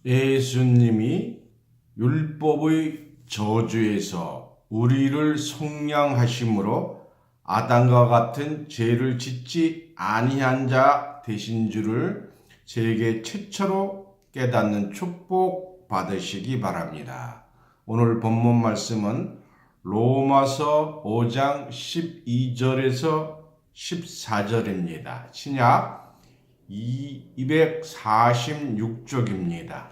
예수님이 율법의 저주에서 우리를 속량하심으로 아담과 같은 죄를 짓지 아니한 자 되신 줄을 세계 최초로 깨닫는 축복 받으시기 바랍니다. 오늘 본문 말씀은 로마서 5장 12절에서 14절입니다. 신약 246쪽입니다.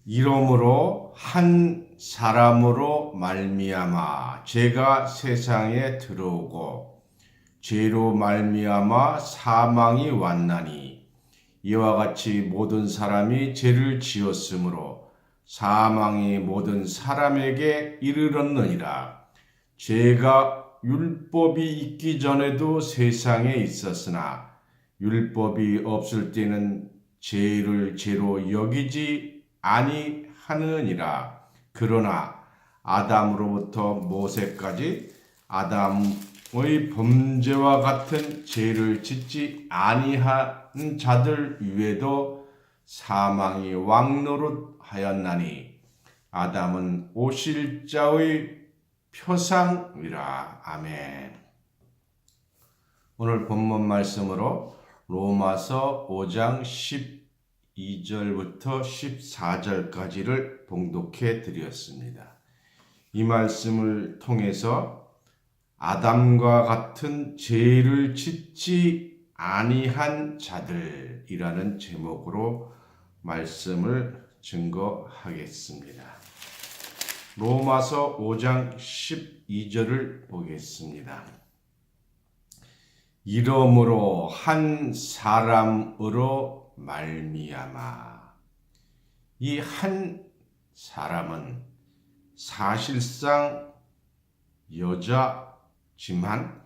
이러므로 한 사람으로 말미암아 죄가 세상에 들어오고 죄로 말미암아 사망이 왔나니 이와 같이 모든 사람이 죄를 지었으므로 사망이 모든 사람에게 이르렀느니라. 죄가 율법이 있기 전에도 세상에 있었으나 율법이 없을 때는 죄를 죄로 여기지 아니하느니라. 그러나 아담으로부터 모세까지 아담의 범죄와 같은 죄를 짓지 아니한 자들 위에도 사망이 왕노릇하였나니 아담은 오실 자의 표상이라. 아멘. 오늘 본문 말씀으로 로마서 5장 12절부터 14절까지를 봉독해 드렸습니다. 이 말씀을 통해서 아담과 같은 죄를 짓지 아니한 자들이라는 제목으로 말씀을 증거하겠습니다. 로마서 5장 12절을 보겠습니다. 이러므로 한 사람으로 말미암아. 이 한 사람은 사실상 여자지만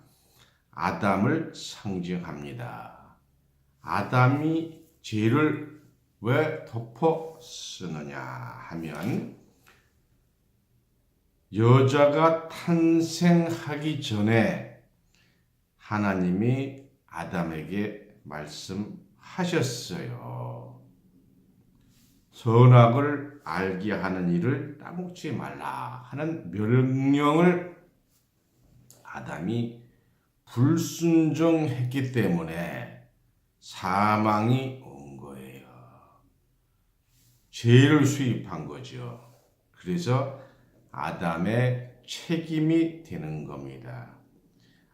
아담을 상징합니다. 아담이 죄를 왜 덮어 쓰느냐 하면 여자가 탄생하기 전에 하나님이 아담에게 말씀하셨어요. 선악을 알게 하는 일을 따먹지 말라 하는 명령을 아담이 불순종했기 때문에 사망이 온 거예요. 죄를 수입한 거죠. 그래서 아담의 책임이 되는 겁니다.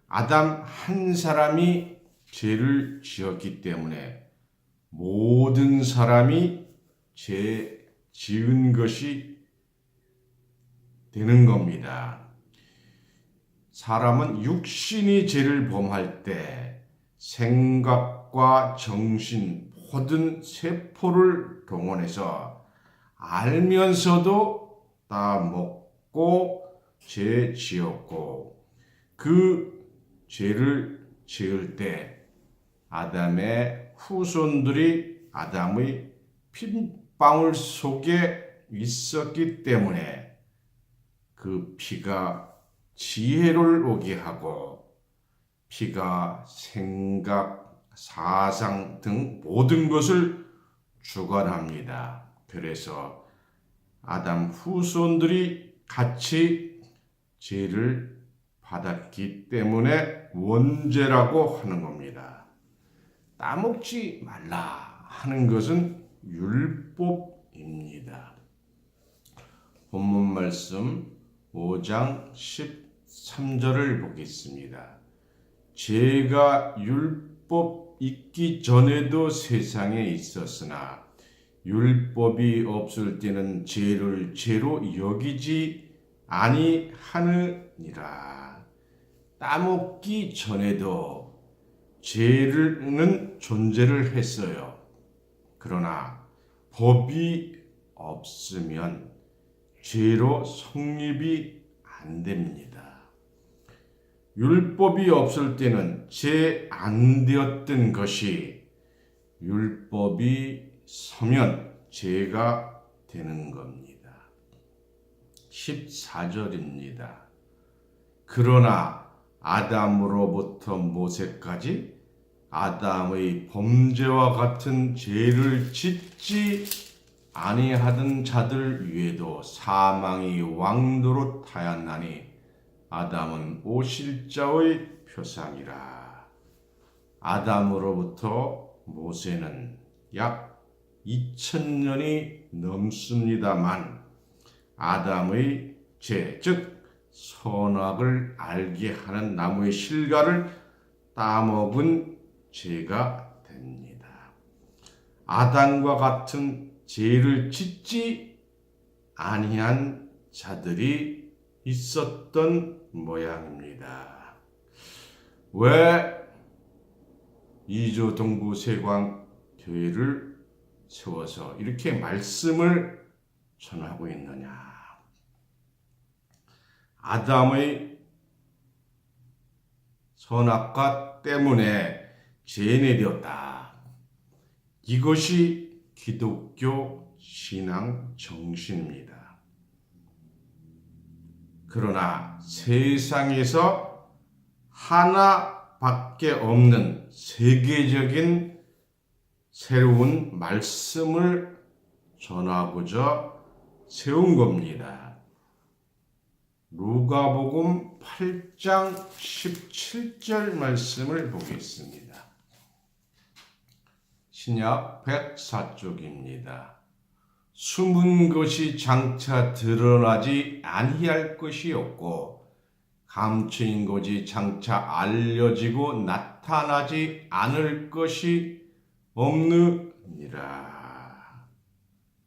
아담 한 사람이 죄를 지었기 때문에 모든 사람이 죄 지은 것이 되는 겁니다. 사람은 육신이 죄를 범할 때 생각과 정신 모든 세포를 동원해서 알면서도 다 먹고 죄 지었고 그 죄를 지을 때 아담의 후손들이 아담의 핏방울 속에 있었기 때문에 그 피가 지혜를 오게 하고 피가 생각, 사상 등 모든 것을 주관합니다. 그래서 아담 후손들이 같이 죄를 받았기 때문에 원죄라고 하는 겁니다. 따먹지 말라 하는 것은 율법입니다. 본문 말씀 5장 13절을 보겠습니다. 죄가 율법 있기 전에도 세상에 있었으나 율법이 없을 때는 죄를 죄로 여기지 아니하느니라. 따먹기 전에도 죄는 존재를 했어요. 그러나 법이 없으면 죄로 성립이 안 됩니다. 율법이 없을 때는 죄 안 되었던 것이 율법이 서면 죄가 되는 겁니다. 14절입니다. 그러나 아담으로부터 모세까지 아담의 범죄와 같은 죄를 짓지 아니하던 자들 위에도 사망이 왕노릇 하였나니 아담은 오실자의 표상이라. 아담으로부터 모세는 약 2000년이 넘습니다만 아담의 죄, 즉 선악을 알게 하는 나무의 실과를 따먹은 죄가 됩니다. 아담과 같은 죄를 짓지 아니한 자들이 있었던 모양입니다. 왜 이조 동부 세광 교회를 세워서 이렇게 말씀을 전하고 있느냐? 아담의 선악과 때문에 죄내되었다. 이것이 기독교 신앙 정신입니다. 그러나 세상에서 하나밖에 없는 세계적인 새로운 말씀을 전하고자 세운 겁니다. 누가복음 8장 17절 말씀을 보겠습니다. 신약 104쪽입니다. 숨은 것이 장차 드러나지 아니할 것이 없고 감추인 것이 장차 알려지고 나타나지 않을 것이 없느니라.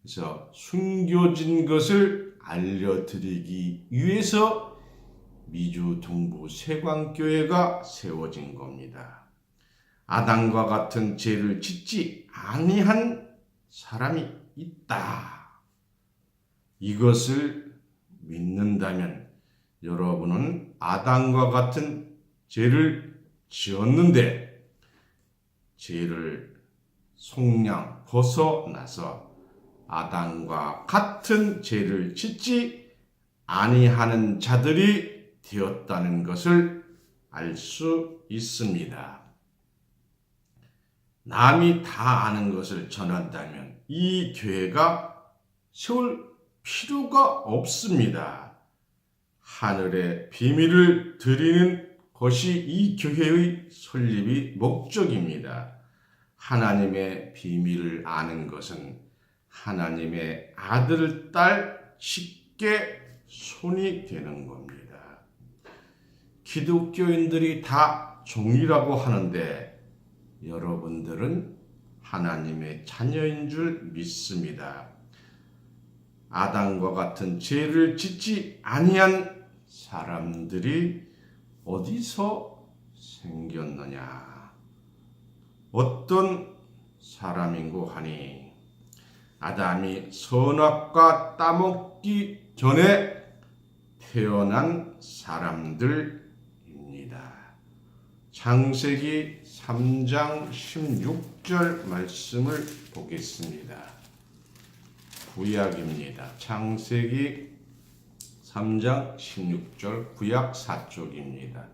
그래서 숨겨진 것을 알려드리기 위해서 미주 동부 세광교회가 세워진 겁니다. 아담과 같은 죄를 짓지 아니한 사람이 있다. 이것을 믿는다면 여러분은 아담과 같은 죄를 지었는데 죄를 속량 벗어나서 아담과 같은 죄를 짓지 아니하는 자들이 되었다는 것을 알 수 있습니다. 남이 다 아는 것을 전한다면 이 교회가 세울 필요가 없습니다. 하늘의 비밀을 드리는 것이 이 교회의 설립의 목적입니다. 하나님의 비밀을 아는 것은 하나님의 아들, 딸 쉽게 손이 되는 겁니다. 기독교인들이 다 종이라고 하는데 여러분들은 하나님의 자녀인 줄 믿습니다. 아담과 같은 죄를 짓지 아니한 사람들이 어디서 생겼느냐? 어떤 사람인고 하니 아담이 선악과 따먹기 전에 태어난 사람들입니다. 창세기 3장 16절 말씀을 보겠습니다. 구약입니다. 창세기 3장 16절 구약 4쪽입니다.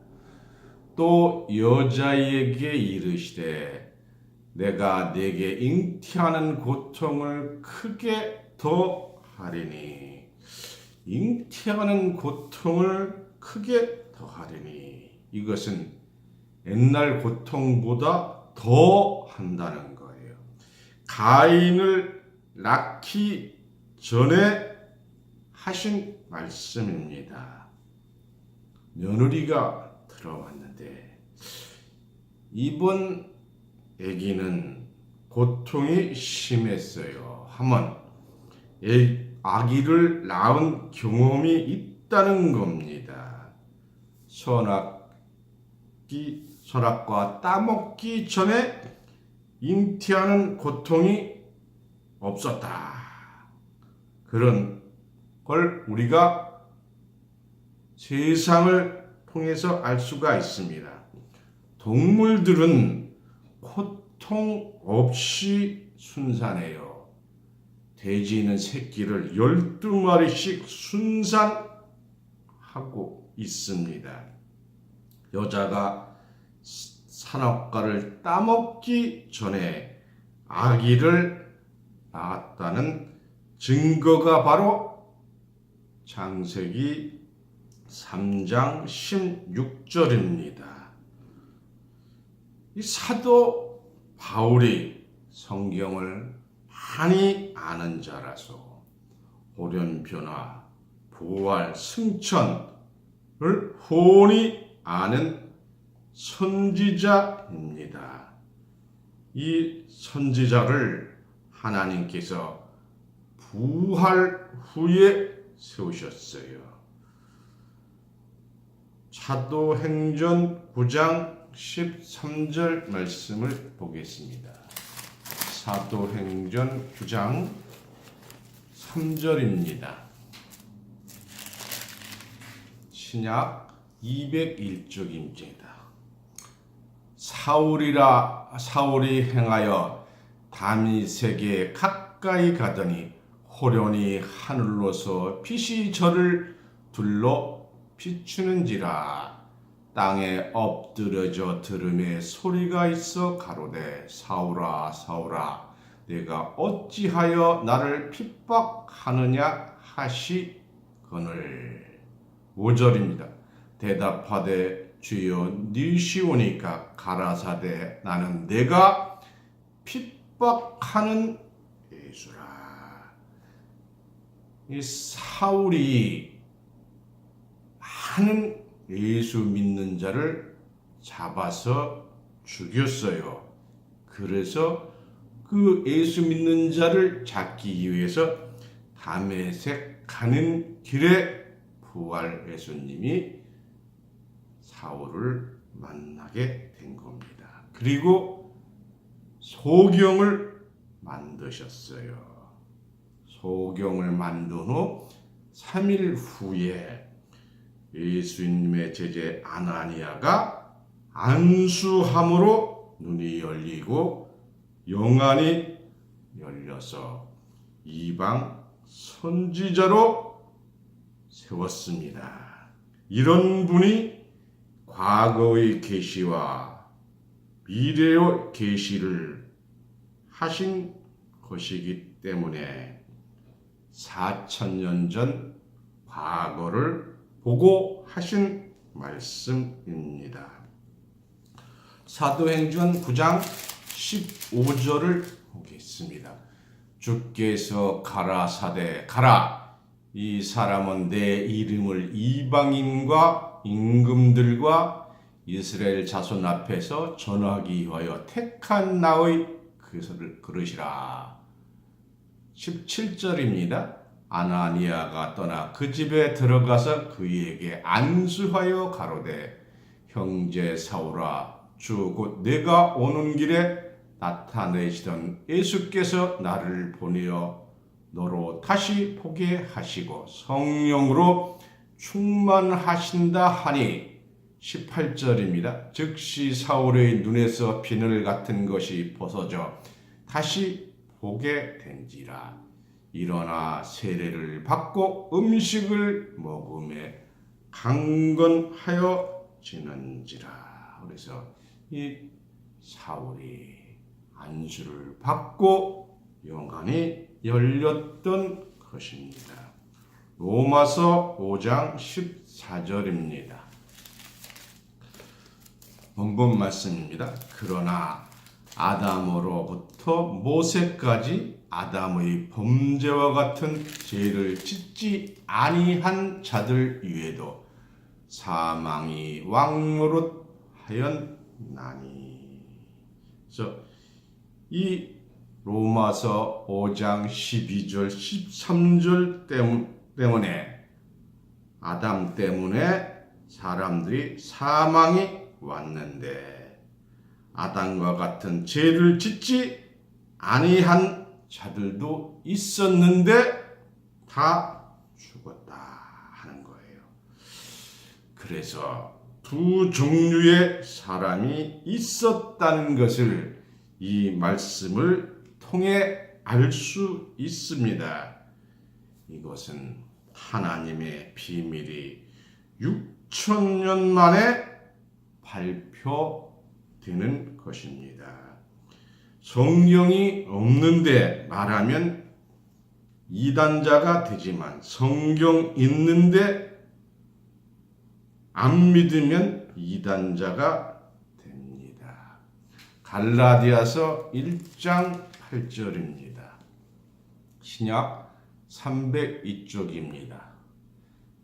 또 여자에게 이르시되 내가 네게 잉태하는 고통을 크게 더하리니 잉태하는 고통을 크게 더하리니 이것은 옛날 고통보다 더 한다는 거예요. 가인을 낳기 전에 하신 말씀입니다. 며느리가 들어왔는데 이번 아기는 고통이 심했어요. 한번 아기를 낳은 경험이 있다는 겁니다. 선악과 따먹기 전에 잉태하는 고통이 없었다. 그런 걸 우리가 세상을 통해서 알 수가 있습니다. 동물들은 고통 없이 순산해요. 돼지는 새끼를 12마리씩 순산하고 있습니다. 여자가 산업가를 따먹기 전에 아기를 낳았다는 증거가 바로 창세기 3장 16절입니다. 이 사도 바울이 성경을 많이 아는 자라서 호련변화, 부활, 승천을 훤히 아는 선지자입니다. 이 선지자를 하나님께서 부활 후에 세우셨어요. 사도행전 9장 13절 말씀을 보겠습니다. 사도행전 9장 3절입니다. 신약 201쪽입니다. 사울이 행하여 다윗에게 가까이 가더니 호련히 하늘로서 빛이 저를 둘러 비추는지라. 땅에 엎드려져 들음에 소리가 있어 가로되 사울아 사울아 내가 어찌하여 나를 핍박하느냐 하시거늘. 5절입니다. 대답하되 주여 니시오니까 가라사대 나는 내가 핍박하는 예수라. 이 사울이 많은 예수 믿는 자를 잡아서 죽였어요. 그래서 그 예수 믿는 자를 잡기 위해서 다메섹 가는 길에 부활 예수님이 사울을 만나게 된 겁니다. 그리고 소경을 만드셨어요. 소경을 만든 후 3일 후에 예수님의 제자 아나니아가 안수함으로 눈이 열리고 영안이 열려서 이방 선지자로 세웠습니다. 이런 분이 과거의 계시와 미래의 계시를 하신 것이기 때문에 4000년 전 과거를 보고 하신 말씀입니다. 사도행전 9장 15절을 보겠습니다. 주께서 가라사대 가라. 이 사람은 내 이름을 이방인과 임금들과 이스라엘 자손 앞에서 전하기 위하여 택한 나의 그릇이라. 17절입니다. 아나니아가 떠나 그 집에 들어가서 그에게 안수하여 가로되 형제 사울아 주 곧 내가 오는 길에 나타내시던 예수께서 나를 보내어 너로 다시 보게 하시고 성령으로 충만하신다 하니 18절입니다. 즉시 사울의 눈에서 비늘 같은 것이 벗어져 다시 보게 된지라. 일어나 세례를 받고 음식을 먹음에 강건하여지는지라. 그래서 이 사울이 안수를 받고 영안이 열렸던 것입니다. 로마서 5장 14절입니다. 본문 말씀입니다. 그러나 아담으로부터 모세까지 아담의 범죄와 같은 죄를 짓지 아니한 자들 위에도 사망이 왕노릇하였나니. 그래서 이 로마서 5장 12절 13절 때문에 아담 때문에 사람들이 사망이 왔는데 아담과 같은 죄를 짓지 아니한 자들도 있었는데 다 죽었다 하는 거예요. 그래서 두 종류의 사람이 있었다는 것을 이 말씀을 통해 알 수 있습니다. 이것은 하나님의 비밀이 6000년 만에 되는 것입니다. 성경이 없는데 말하면 이단자가 되지만 성경 있는데 안 믿으면 이단자가 됩니다. 갈라디아서 1장 8절입니다. 신약 302쪽입니다.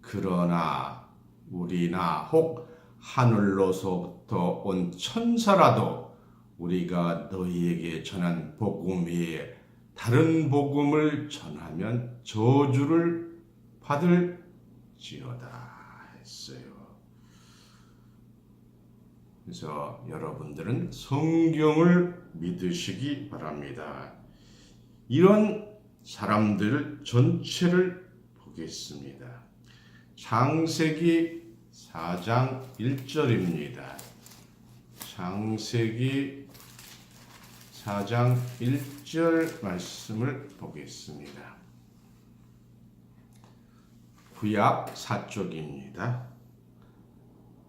그러나 우리나 혹 하늘로서부터 온 천사라도 우리가 너희에게 전한 복음 외에 다른 복음을 전하면 저주를 받을지어다 했어요. 그래서 여러분들은 성경을 믿으시기 바랍니다. 이런 사람들 전체를 보겠습니다. 창세기 4장 1절입니다. 창세기 4장 1절 말씀을 보겠습니다. 구약 4쪽입니다.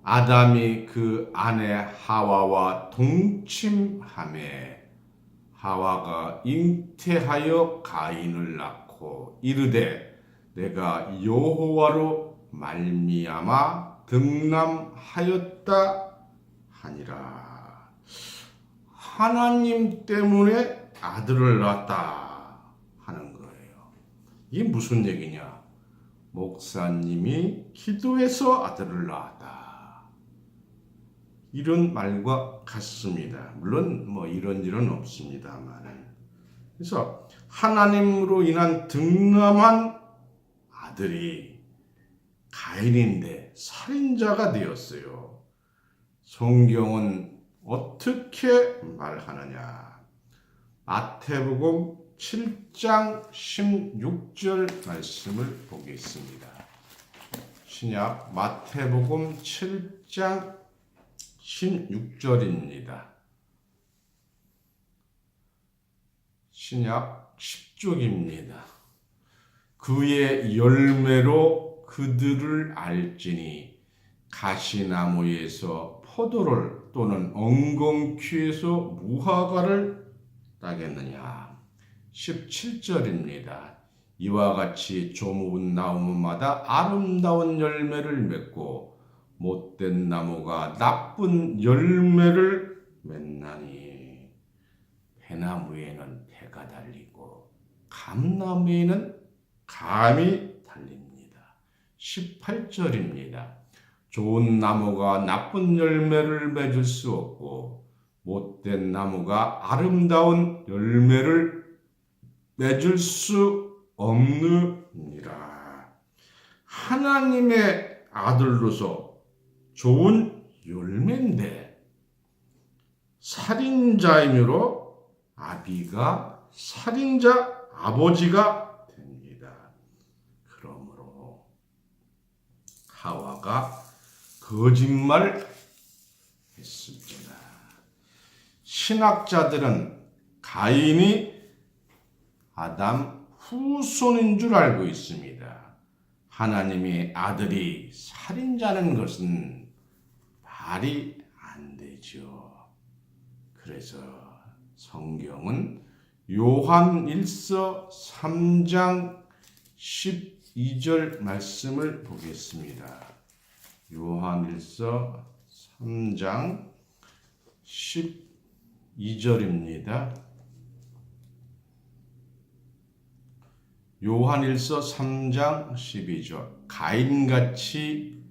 아담이 그 아내 하와와 동침하매 하와가 잉태하여 가인을 낳고 이르되 내가 여호와로 말미암아 등남하였다 하니라. 하나님 때문에 아들을 낳았다 하는 거예요. 이게 무슨 얘기냐? 목사님이 기도해서 아들을 낳았다. 이런 말과 같습니다. 물론 이런 일은 없습니다만. 그래서 하나님으로 인한 등남한 아들이 가인인데 살인자가 되었어요. 성경은 어떻게 말하느냐? 마태복음 7장 16절 말씀을 보겠습니다. 신약 마태복음 7장 16절입니다. 신약 10쪽입니다. 그의 열매로 그들을 알지니 가시나무에서 포도를 또는 엉겅퀴에서 무화과를 따겠느냐. 17절입니다. 이와 같이 좋은 나무마다 아름다운 열매를 맺고 못된 나무가 나쁜 열매를 맺나니 배나무에는 배가 달리고 감나무에는 감이 달립니다. 18절입니다. 좋은 나무가 나쁜 열매를 맺을 수 없고 못된 나무가 아름다운 열매를 맺을 수 없느니라. 하나님의 아들로서 좋은 열매인데 살인자이므로 아비가 살인자 아버지가 됩니다. 그러므로 하와가 거짓말 했습니다. 신학자들은 가인이 아담 후손인 줄 알고 있습니다. 하나님의 아들이 살인자는 것은 말이 안 되죠. 그래서 성경은 요한 1서 3장 12절 말씀을 보겠습니다. 요한 1서 3장 12절입니다. 요한 1서 3장 12절. 가인같이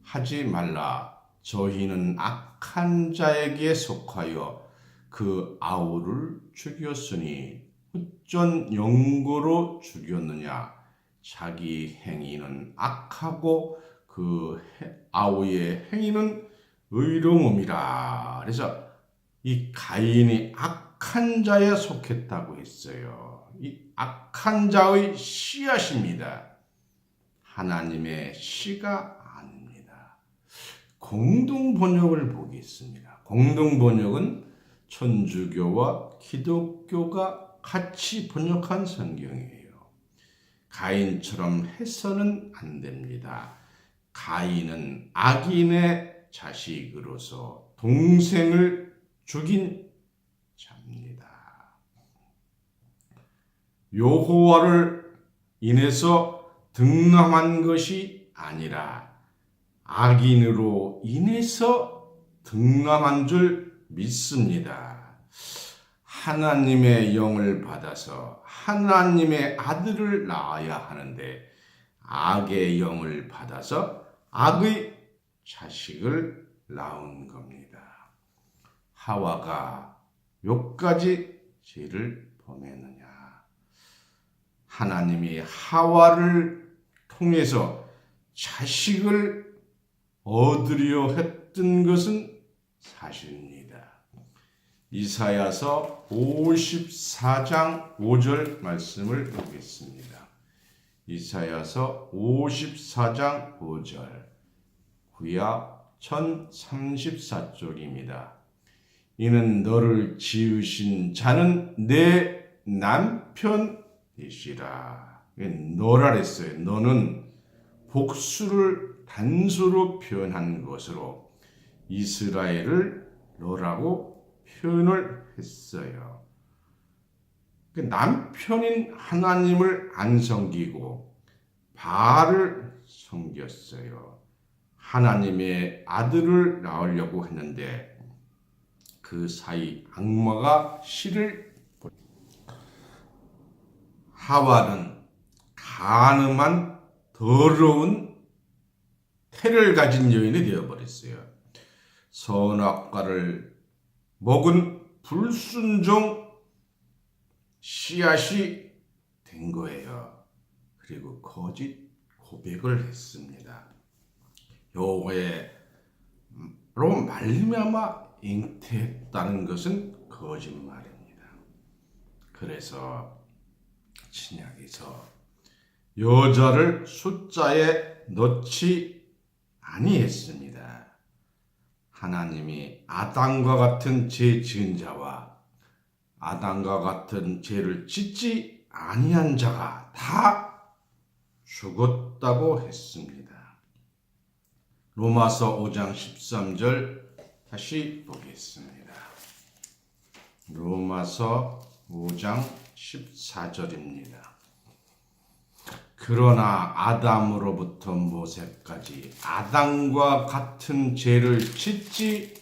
하지 말라. 저희는 악한 자에게 속하여 그 아우를 죽였으니 어쩐 영고로 죽였느냐. 자기 행위는 악하고 그 아우의 행위는 의로움이라. 그래서 이 가인이 악한 자에 속했다고 했어요. 이 악한 자의 씨앗입니다. 하나님의 씨가 아닙니다. 공동번역을 보겠습니다. 공동번역은 천주교와 기독교가 같이 번역한 성경이에요. 가인처럼 해서는 안 됩니다. 가인은 악인의 자식으로서 동생을 죽인 자입니다. 여호와를 인해서 등남한 것이 아니라 악인으로 인해서 등남한 줄 믿습니다. 하나님의 영을 받아서 하나님의 아들을 낳아야 하는데 악의 영을 받아서 악의 자식을 낳은 겁니다. 하와가 몇 가지 죄를 범했느냐? 하나님이 하와를 통해서 자식을 얻으려 했던 것은 사실입니다. 이사야서 54장 5절 말씀을 보겠습니다. 이사야서 54장 5절 구약 1034쪽입니다. 이는 너를 지으신 자는 내 남편이시라. 너라 했어요. 너는 복수를 단수로 표현한 것으로 이스라엘을 너라고 표현을 했어요. 남편인 하나님을 안 섬기고 바알을 섬겼어요. 하나님의 아들을 낳으려고 했는데 그 사이 악마가 씨를 하와는 간음한 더러운 태를 가진 여인이 되어버렸어요. 선악과를 먹은 불순종 씨앗이 된 거예요. 그리고 거짓 고백을 했습니다. 여호와로 말미암아 잉태했다는 것은 거짓말입니다. 그래서 신약에서 여자를 숫자에 넣지 아니했습니다. 하나님이 아담과 같은 죄 지은 자와 아담과 같은 죄를 짓지 아니한 자가 다 죽었다고 했습니다. 로마서 5장 13절 다시 보겠습니다. 로마서 5장 14절입니다. 그러나 아담으로부터 모세까지 아담과 같은 죄를 짓지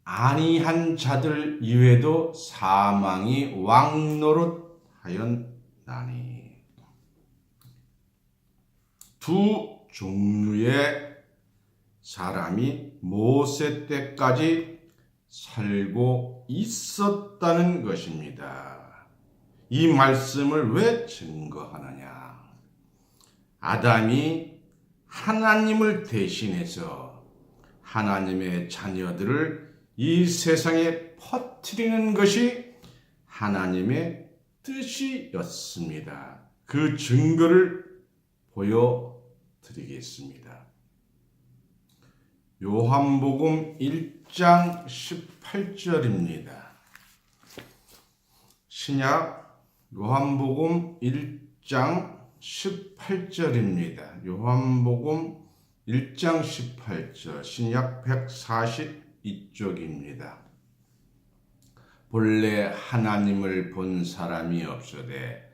아니한 자들 이외에도 사망이 왕노릇하였나니 두 종류의 사람이 모세 때까지 살고 있었다는 것입니다. 이 말씀을 왜 증거하느냐? 아담이 하나님을 대신해서 하나님의 자녀들을 이 세상에 퍼뜨리는 것이 하나님의 뜻이었습니다. 그 증거를 보여드리겠습니다. 요한복음 1장 18절입니다. 신약 요한복음 1장 18절입니다. 요한복음 1장 18절 신약 142쪽입니다. 본래 하나님을 본 사람이 없으되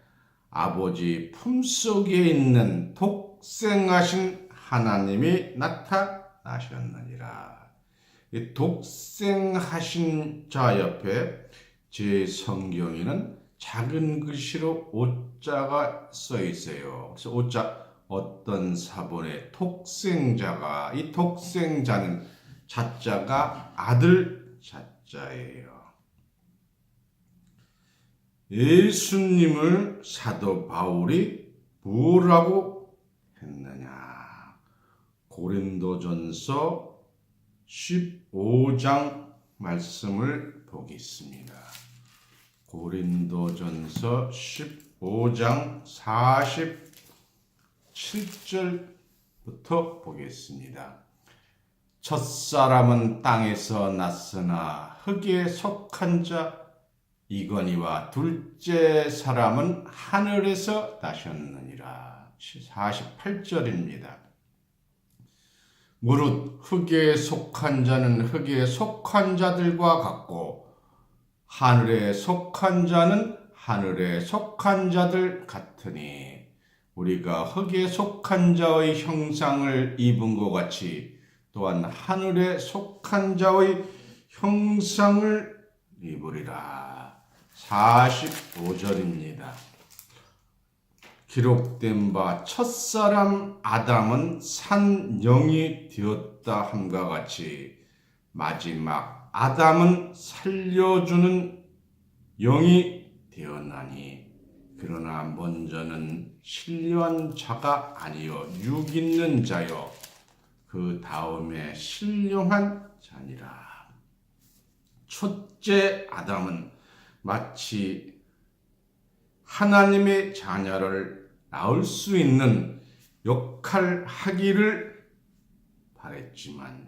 아버지 품속에 있는 독생하신 하나님이 나타나셨느니라. 이 독생하신 자 옆에 제 성경에는 작은 글씨로 오자가 써 있어요. 그래서 오자 어떤 사본의 독생자가, 이 독생자는 자자가 아들 자자예요. 예수님을 사도 바울이 뭐라고 했느냐? 고린도전서 15장 말씀을 보겠습니다. 고린도전서 15장 47절부터 보겠습니다. 첫사람은 땅에서 났으나 흙에 속한 자 이거니와 둘째 사람은 하늘에서 나셨느니라. 48절입니다. 무릇 흙에 속한 자는 흙에 속한 자들과 같고 하늘에 속한 자는 하늘에 속한 자들 같으니 우리가 흙에 속한 자의 형상을 입은 것 같이 또한 하늘에 속한 자의 형상을 입으리라. 45절입니다. 기록된 바 첫사람 아담은 산 영이 되었다 함과 같이 마지막 아담은 살려주는 영이 되었나니 그러나 먼저는 신령한 자가 아니요 육 있는 자요 그 다음에 신령한 자니라. 첫째 아담은 마치 하나님의 자녀를 낳을 수 있는 역할 하기를 바랬지만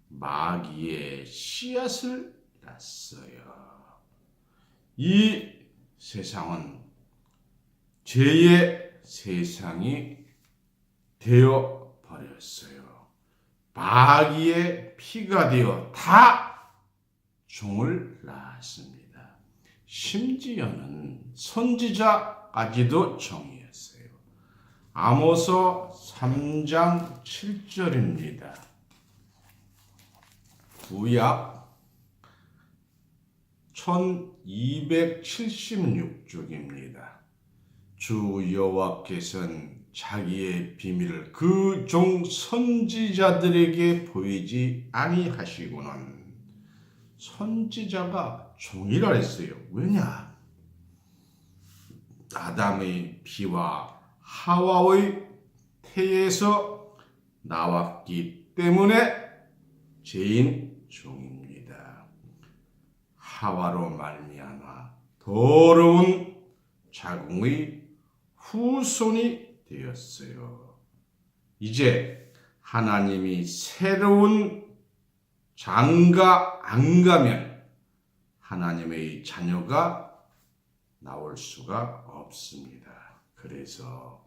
마귀의 씨앗을 낳았어요. 이 세상은 죄의 세상이 되어 버렸어요. 마귀의 피가 되어 다 종을 낳았습니다. 심지어는 선지자까지도 종이었어요. 아모스 3장 7절입니다. 구약 1276쪽입니다. 주 여호와께서는 자기의 비밀을 그 종 선지자들에게 보이지 아니하시고는 선지자가 종이라 했어요. 왜냐? 아담의 피와 하와의 태에서 나왔기 때문에 죄인 종입니다. 하와로 말미암아 더러운 자궁의 후손이 되었어요. 이제 하나님이 새로운 장가 안 가면 하나님의 자녀가 나올 수가 없습니다. 그래서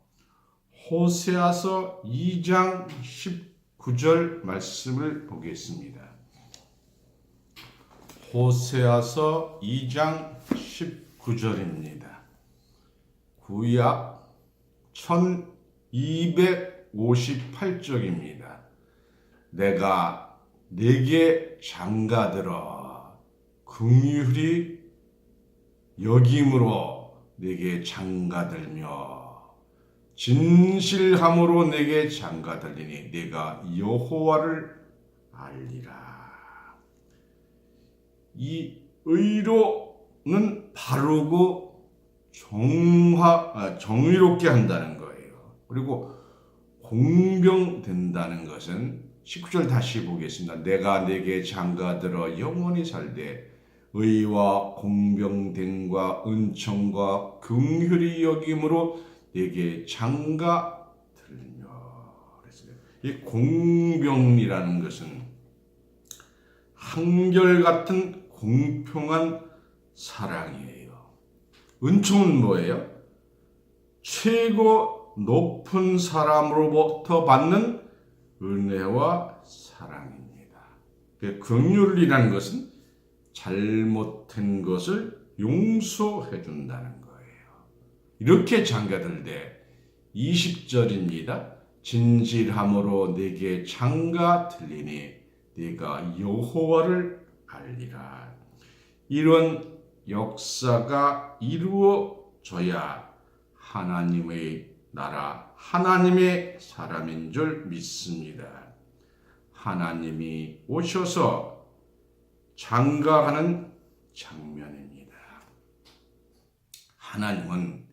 호세아서 2장 19절 말씀을 보겠습니다. 호세아서 2장 19절입니다. 구약 1258쪽입니다. 내가 내게 장가들어 긍휼히 여김으로 내게 장가들며 진실함으로 내게 장가들리니 내가 여호와를 알리라. 이 의로는 바르고 정의롭게 한다는 거예요. 그리고 공병된다는 것은 19절 다시 보겠습니다. 내가 내게 장가들어 영원히 살되 의와 공병됨과 은총과 긍휼히 여김으로 내게 장가들며. 이 공병이라는 것은 한결같은 공평한 사랑이에요. 은총은 뭐예요? 최고 높은 사람으로부터 받는 은혜와 사랑입니다. 긍휼이라는 것은 잘못된 것을 용서해 준다는 거예요. 이렇게 장가들 때 20절입니다. 진실함으로 내게 장가들리니 네가 여호와를 알리라. 이런 역사가 이루어져야 하나님의 나라, 하나님의 사람인 줄 믿습니다. 하나님이 오셔서 장가하는 장면입니다. 하나님은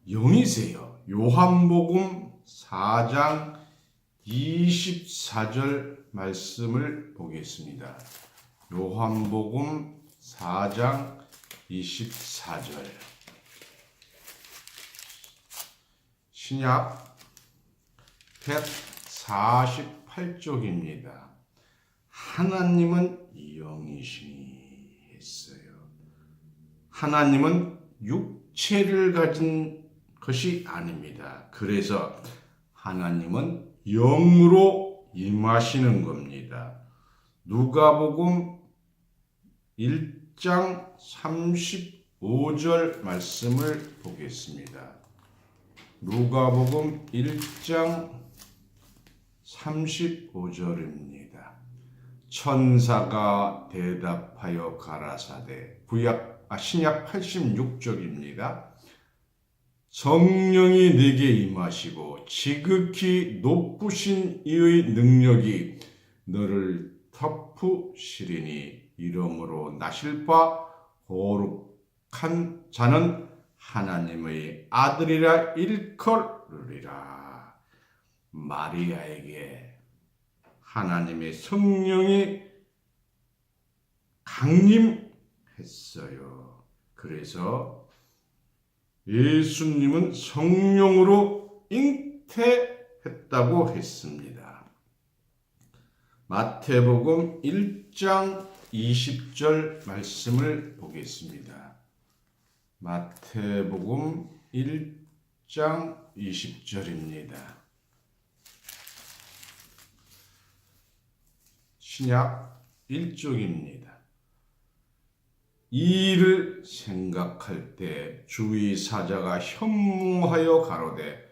영이세요. 요한복음 4장 24절 말씀을 보겠습니다. 요한복음 4장 24절. 신약 148쪽입니다. 하나님은 영이시니 했어요. 하나님은 육체를 가진 것이 아닙니다. 그래서 하나님은 영으로 임하시는 겁니다. 누가복음 1장 35절 말씀을 보겠습니다. 누가복음 1장 35절입니다. 천사가 대답하여 가라사대, 신약 86쪽입니다. 성령이 네게 임하시고 지극히 높으신 이의 능력이 너를 덮으시리니 이러므로 나실 바 거룩한 자는 하나님의 아들이라 일컬으리라. 마리아에게 하나님의 성령이 강림했어요. 그래서 예수님은 성령으로 잉태했다고 했습니다. 마태복음 1장 20절 말씀을 보겠습니다. 마태복음 1장 20절입니다. 신약 1쪽입니다. 이 일을 생각할 때 주의 사자가 현몽하여 가로되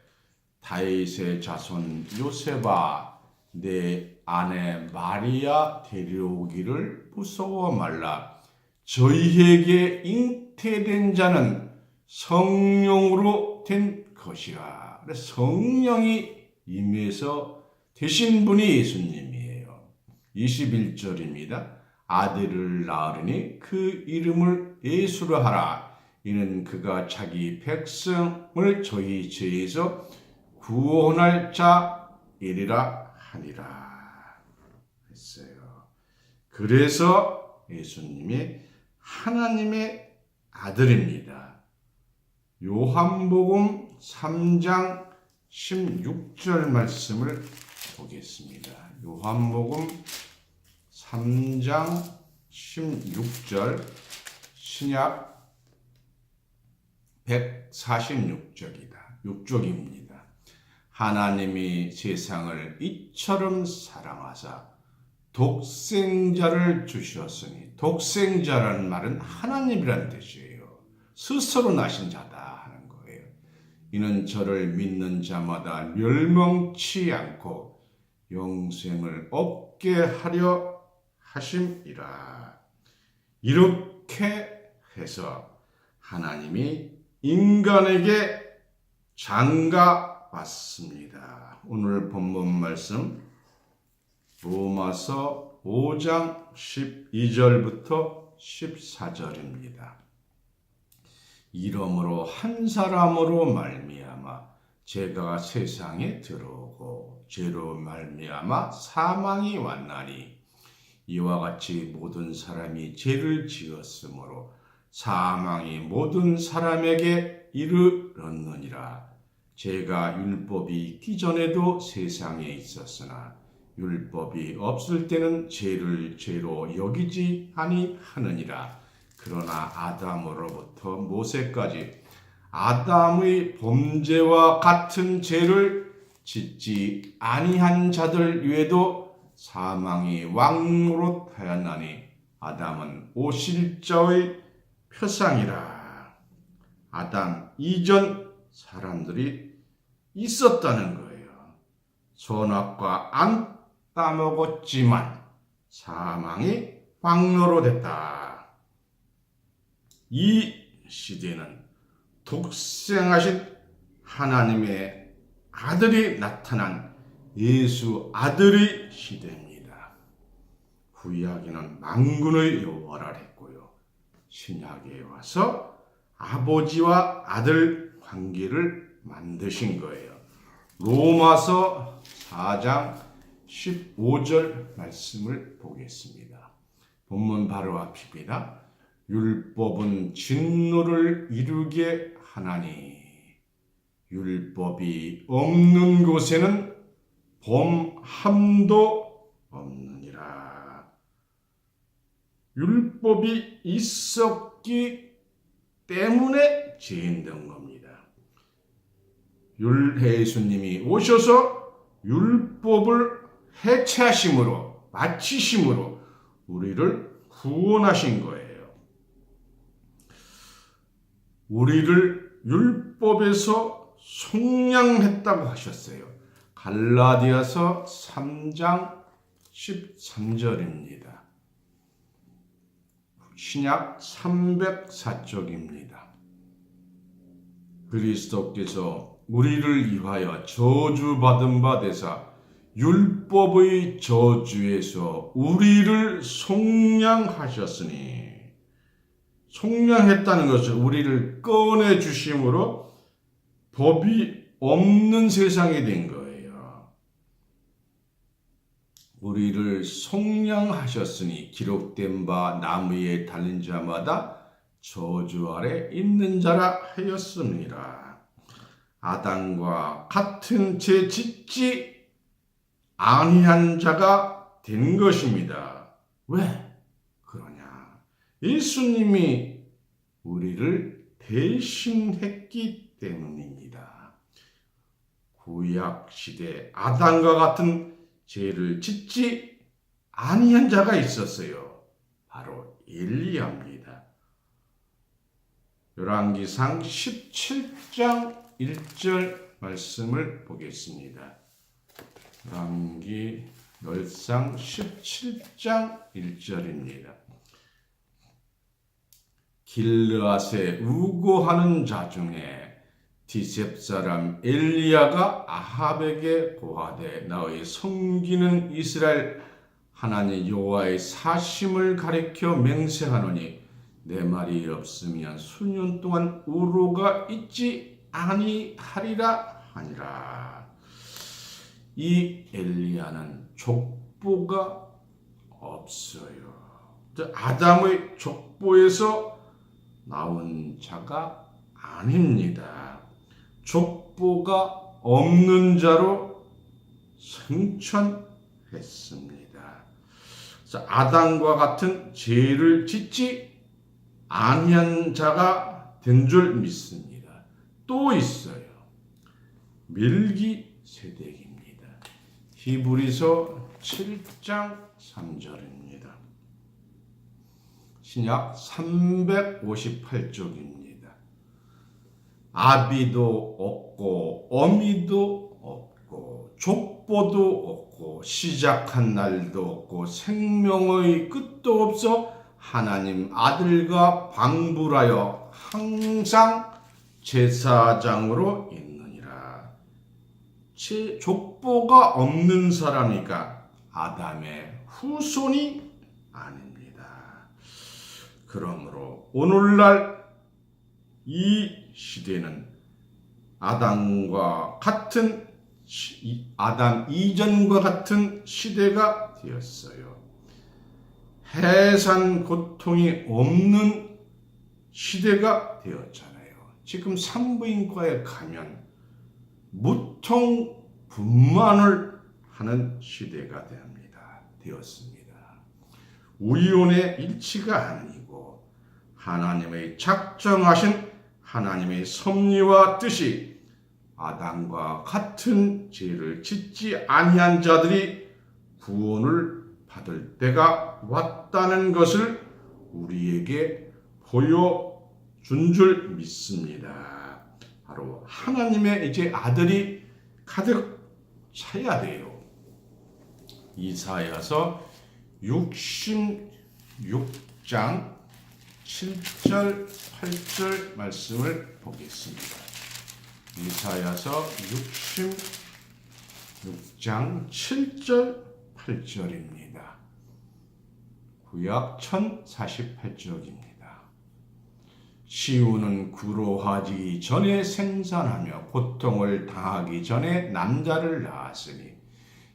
다윗의 자손 요셉아 내 아내 마리아 데려오기를 무서워 말라. 저희에게 잉태된 자는 성령으로 된 것이라. 성령이 임해서 되신 분이 예수님이에요. 21절입니다. 아들을 낳으리니 그 이름을 예수라 하라. 이는 그가 자기 백성을 저희 죄에서 구원할 자이리라 하니라 했어요. 그래서 예수님이 하나님의 아들입니다. 요한복음 3장 16절 말씀을 보겠습니다. 요한복음 3장 16절 신약 146쪽입니다. 하나님이 세상을 이처럼 사랑하사 독생자를 주셨으니, 독생자라는 말은 하나님이란 뜻이에요. 스스로 나신 자다 하는 거예요. 이는 저를 믿는 자마다 멸망치 않고 영생을 얻게 하려 하심이라. 이렇게 해서 하나님이 인간에게 장가 왔습니다. 오늘 본문 말씀 로마서 5장 12절부터 14절입니다. 이러므로 한 사람으로 말미암아 죄가 세상에 들어오고 죄로 말미암아 사망이 왔나니 이와 같이 모든 사람이 죄를 지었으므로 사망이 모든 사람에게 이르렀느니라. 죄가 율법이 있기 전에도 세상에 있었으나 율법이 없을 때는 죄를 죄로 여기지 아니하느니라. 그러나 아담으로부터 모세까지 아담의 범죄와 같은 죄를 짓지 아니한 자들 위에도 사망이 왕노릇하였나니 아담은 오실자의 표상이라. 아담 이전 사람들이 있었다는 거예요. 선악과 안 따먹었지만 사망이 왕노릇했다. 이 시대는 독생하신 하나님의 아들이 나타난 예수 아들의 시대입니다. 구약에는 만군의 여호와라 했고요. 신약에 와서 아버지와 아들 관계를 만드신 거예요. 로마서 4장 15절 말씀을 보겠습니다. 본문 바로 앞입니다. 율법은 진노를 이루게 하나니 율법이 없는 곳에는 범함도 없느니라. 율법이 있었기 때문에 죄인된 겁니다. 예수님이 오셔서 율법을 해체하심으로 마치심으로 우리를 구원하신 거예요. 우리를 율법에서 속량했다고 하셨어요. 갈라디아서 3장 13절입니다. 신약 304쪽입니다. 그리스도께서 우리를 위하여 저주받은 바 되사 율법의 저주에서 우리를 속량하셨으니, 속량했다는 것은 우리를 꺼내 주심으로 법이 없는 세상이 된 거예요. 우리를 속량하셨으니 기록된 바 나무에 달린 자마다 저주 아래 있는 자라 하였습니다. 아담과 같은 죄 짓지 아니한 자가 된 것입니다. 왜 그러냐? 예수님이 우리를 대신했기 때문입니다. 구약 시대 아담과 같은 죄를 짓지 아니한 자가 있었어요. 바로 엘리야입니다. 열왕기상 17장 1절 말씀을 보겠습니다. 열왕기 열상 17장 1절입니다. 길르앗에 우고하는 자 중에 디셉 사람 엘리야가 아합에게 고하되 너희 섬기는 이스라엘 하나님 여호와의 사심을 가리켜 맹세하노니 내 말이 없으면 수년 동안 우로가 있지 아니하리라 하니라. 이 엘리야는 족보가 없어요. 아담의 족보에서 나온 자가 아닙니다. 족보가 없는 자로 승천했습니다. 그래서 아담과 같은 죄를 짓지 아니한 자가 된 줄 믿습니다. 또 있어요. 멜기세덱입니다. 히브리서 7장 3절입니다. 신약 358쪽입니다. 아비도 없고 어미도 없고 족보도 없고 시작한 날도 없고 생명의 끝도 없어 하나님 아들과 방불하여 항상 제사장으로 있느니라. 족보가 없는 사람이니까 아담의 후손이 아닙니다. 그러므로 오늘날 이 시대는 아담과 같은 아담 이전과 같은 시대가 되었어요. 해산 고통이 없는 시대가 되었잖아요. 지금 산부인과에 가면 무통 분만을 하는 시대가 되었습니다. 우연의 일치가 아니고 하나님의 작정하신 하나님의 섭리와 뜻이 아담과 같은 죄를 짓지 아니한 자들이 구원을 받을 때가 왔다는 것을 우리에게 보여준 줄 믿습니다. 바로 하나님의 이제 아들이 가득 차야 돼요. 이사야서 66장 7절 8절 말씀을 보겠습니다. 이사야서 66장 7절 8절입니다. 구약 1048쪽입니다. 시온은 구로하기 전에 생산하며 고통을 당하기 전에 남자를 낳았으니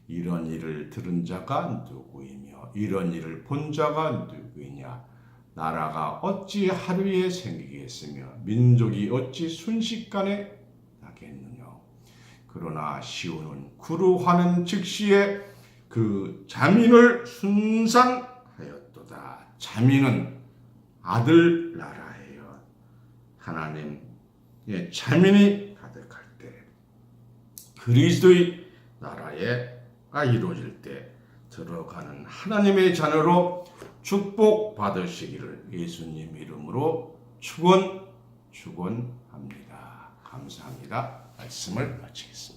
이런 일을 들은 자가 누구이며 이런 일을 본 자가 누구이냐. 나라가 어찌 하루에 생기겠으며 민족이 어찌 순식간에 나겠느냐. 그러나 시온은 구루하는 즉시에 그 자민을 순산하였도다. 자민은 아들 나라예요. 하나님의 자민이 가득할 때 그리스도의 나라가 이루어질 때 들어가는 하나님의 자녀로 축복받으시기를 예수님 이름으로 축원합니다. 감사합니다. 말씀을 마치겠습니다.